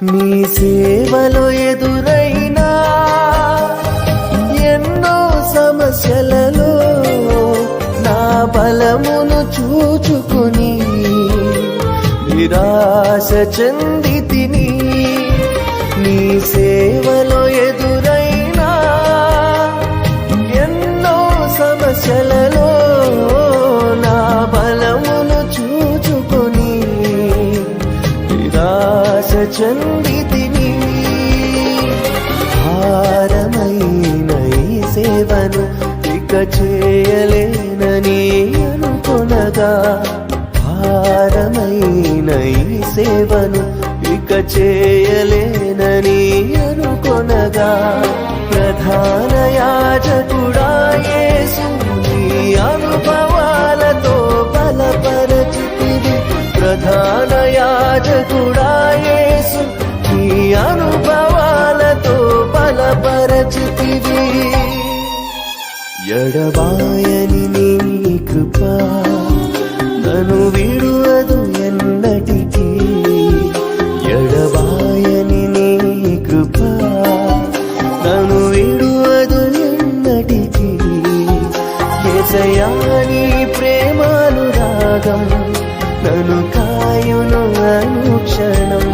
నీ సేవలో ఎదురైనా ఎన్నో సమస్యలలో నా బలమును చూచుకుని నిరాశ చెందితిని. నీ సేవలో ఎదురైనా ఎన్నో సమస్యలలో నా బలమును చూచుకుని నిరాశ చెందితిని. భారమైన ఈ సేవను ఇక చేయలేనని అనుకొనగా, భారమైన ఈ సేవను ఇక చేయలేనని అనుకొనగా, ప్రధాన యాజకుడా యేసు నీ అనుభవాలతో బలపరచితివి. ప్రధాన యాజకుడా యేసు నీ అనుభవాలతో బలపరచితివి. ఎడబాయని నీ కృప నన్ను విడువదు ఎన్నటికీ. ఎడబాయని నీ కృప నన్ను విడువదు ఎన్నటికీ. యేసయ్యా నీ ప్రేమానురాగం నన్ను కాయును అనుక్షణం.